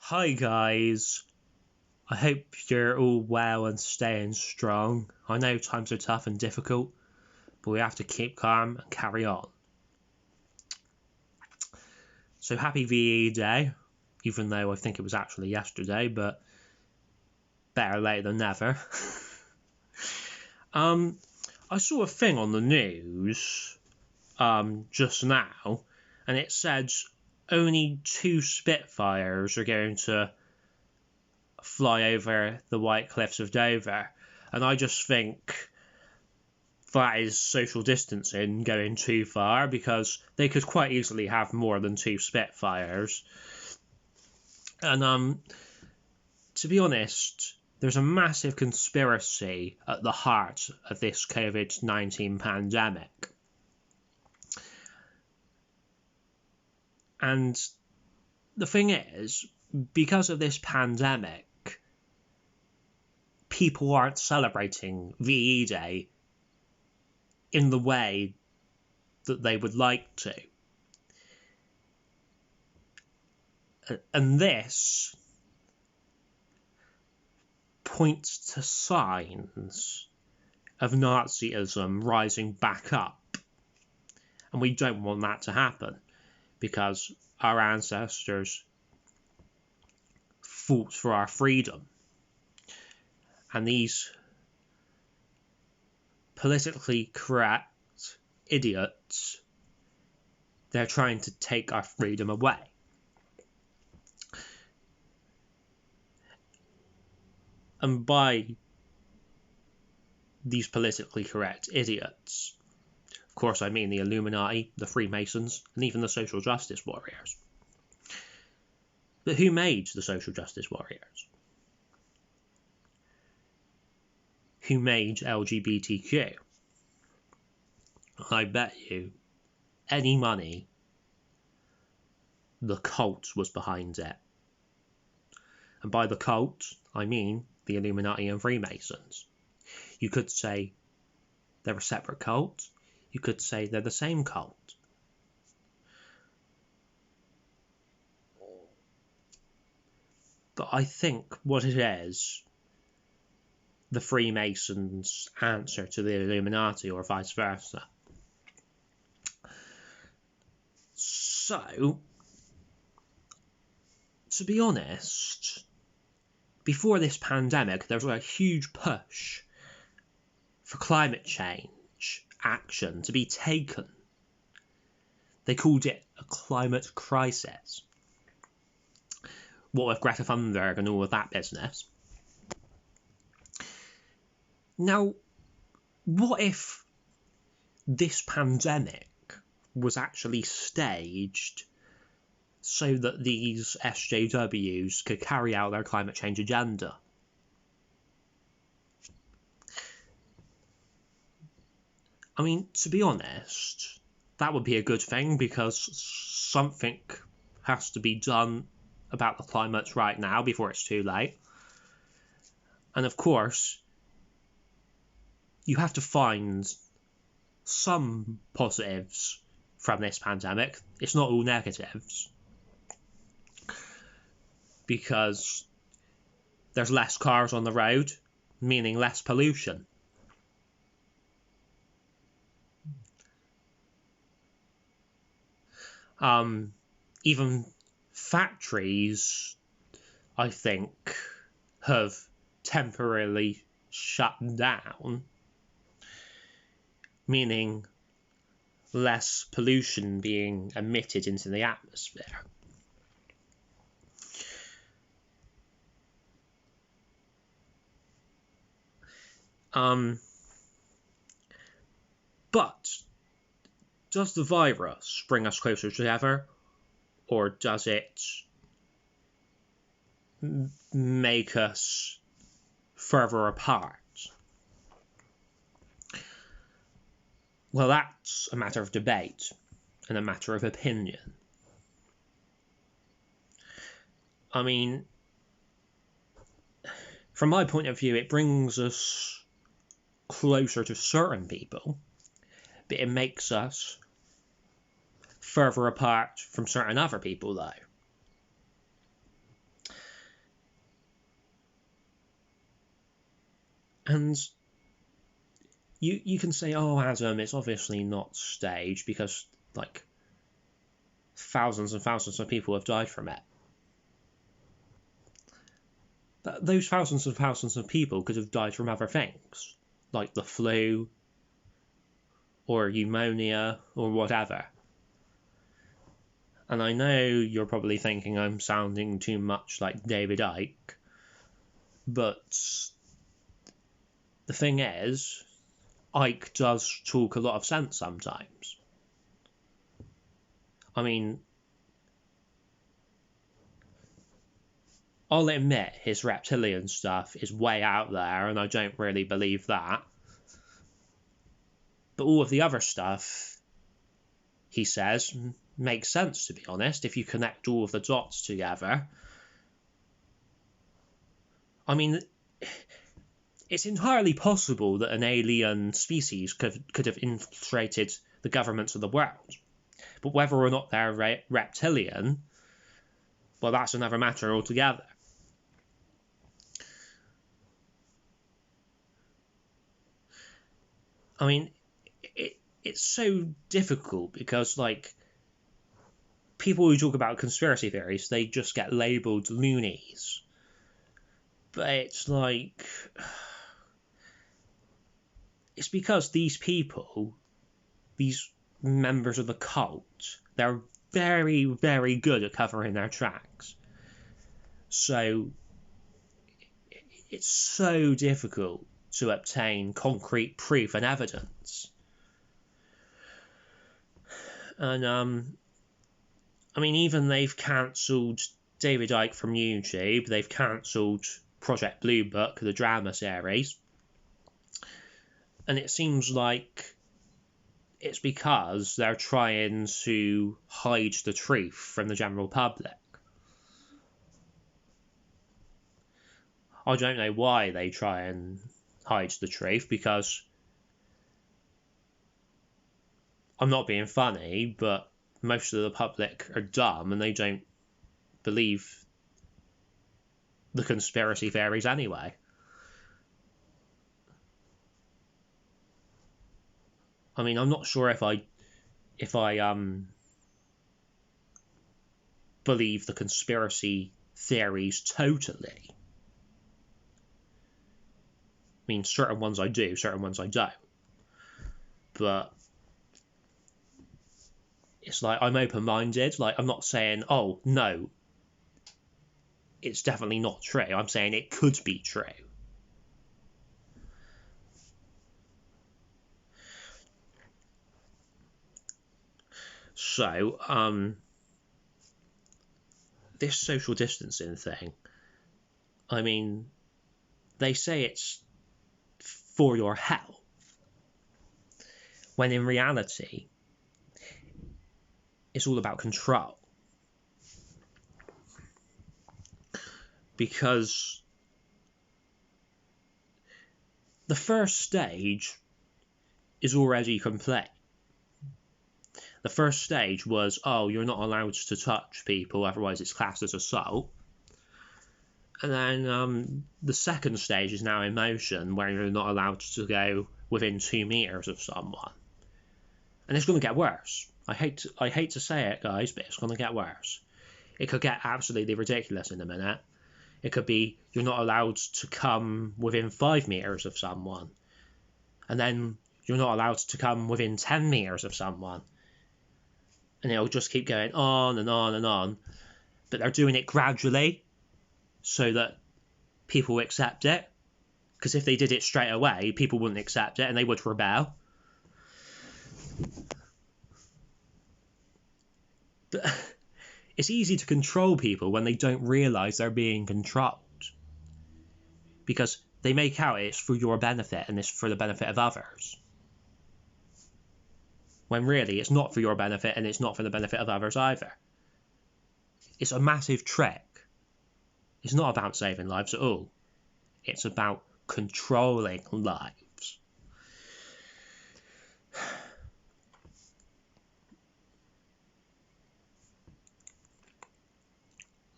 Hi guys, I hope you're all well and staying strong. I know times are tough and difficult, but we have to keep calm and carry on. So happy VE Day, even though I think it was actually yesterday, but better late than never. I saw a thing on the news just now, and it said only 2 Spitfires are going to fly over the White Cliffs of Dover, and I just think that is social distancing going too far, because they could quite easily have more than 2 Spitfires. And to be honest, there's a massive conspiracy at the heart of this COVID-19 pandemic. And the thing is, because of this pandemic, people aren't celebrating VE Day in the way that they would like to. And this points to signs of Nazism rising back up. And we don't want that to happen, because our ancestors fought for our freedom. And these politically correct idiots, they're trying to take our freedom away. And by these politically correct idiots, of course I mean the Illuminati, the Freemasons, and even the social justice warriors. But who made the social justice warriors? Who made LGBTQ? I bet you any money the cult was behind it. And by the cult, I mean the Illuminati and Freemasons. You could say they're a separate cult. You could say they're the same cult. But I think what it is, the Freemasons' answer to the Illuminati, or vice versa. So, to be honest, before this pandemic, there was a huge push for climate change action to be taken. They called it a climate crisis. What with Greta Thunberg and all of that business. Now, what if this pandemic was actually staged so that these SJWs could carry out their climate change agenda? I mean, to be honest, that would be a good thing, because something has to be done about the climate right now before it's too late. And of course, you have to find some positives from this pandemic. It's not all negatives, because there's less cars on the road, meaning less pollution. Even factories, I think, have temporarily shut down, meaning less pollution being emitted into the atmosphere. But does the virus bring us closer together, or does it make us further apart? Well, that's a matter of debate and a matter of opinion. I mean, from my point of view, it brings us closer to certain people, but it makes us further apart from certain other people, though. And you can say, oh, Adam, it's obviously not staged because, like, thousands and thousands of people have died from it. Those thousands and thousands of people could have died from other things, like the flu, or pneumonia, or whatever. And I know you're probably thinking I'm sounding too much like David Icke, but the thing is, Icke does talk a lot of sense sometimes. I mean, I'll admit his reptilian stuff is way out there, and I don't really believe that. But all of the other stuff, he says, makes sense, to be honest, if you connect all of the dots together. I mean, it's entirely possible that an alien species could have infiltrated the governments of the world. But whether or not they're reptilian, well, that's another matter altogether. I mean, it's so difficult because, like, people who talk about conspiracy theories, they just get labelled loonies. But it's like, it's because these people, these members of the cult, they're very, very good at covering their tracks. So it's so difficult to obtain concrete proof and evidence. And I mean, even they've cancelled David Icke from YouTube. They've cancelled Project Blue Book, the drama series. And it seems like it's because they're trying to hide the truth from the general public. I don't know why they try and hide the truth, because I'm not being funny, but most of the public are dumb and they don't believe the conspiracy theories anyway. I mean, I'm not sure if I believe the conspiracy theories totally. I mean, certain ones I do, certain ones I don't. But it's like, I'm open-minded. Like, I'm not saying, oh, no, it's definitely not true. I'm saying it could be true. So, this social distancing thing, I mean, they say it's for your health, when in reality, it's all about control. Because the first stage is already complete. The first stage was, oh, you're not allowed to touch people, otherwise it's classed as assault. And then the second stage is now in motion, where you're not allowed to go within 2 meters of someone. And it's going to get worse. I hate to say it, guys, but it's going to get worse. It could get absolutely ridiculous in a minute. It could be, you're not allowed to come within 5 meters of someone. And then you're not allowed to come within 10 meters of someone. And it'll just keep going on and on and on. But they're doing it gradually, so that people accept it. Because if they did it straight away, people wouldn't accept it and they would rebel. But it's easy to control people when they don't realise they're being controlled. Because they make out it's for your benefit and it's for the benefit of others. When really it's not for your benefit and it's not for the benefit of others either. It's a massive trick. It's not about saving lives at all. It's about controlling lives.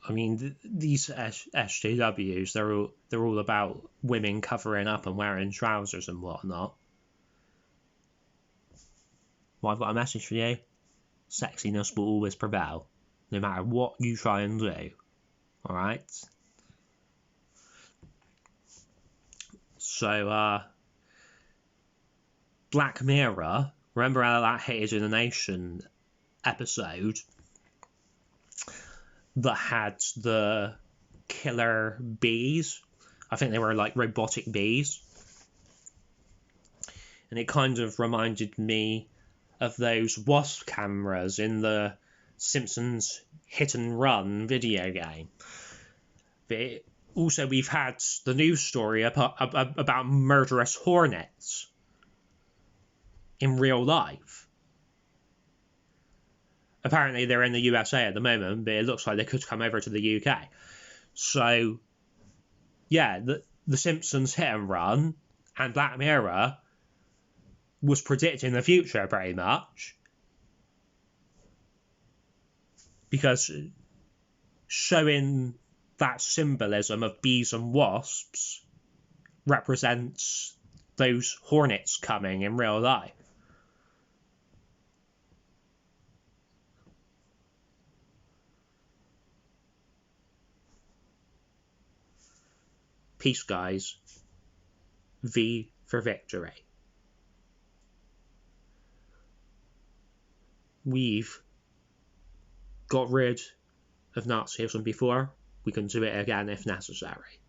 I mean, these SJWs, they're all about women covering up and wearing trousers and whatnot. Well, I've got a message for you. Sexiness will always prevail, no matter what you try and do. Alright? So, Black Mirror, remember how that Hated in the Nation episode that had the killer bees? I think they were like robotic bees. And it kind of reminded me of those wasp cameras in the Simpsons Hit and Run video game. But also, we've had the news story about murderous hornets in real life. Apparently, they're in the USA at the moment, but it looks like they could come over to the UK. So, yeah, the Simpsons Hit and Run and Black Mirror was predicting the future pretty much, because showing that symbolism of bees and wasps represents those hornets coming in real life. Peace, guys. V for victory. We've got rid of Nazism before. We can do it again if necessary.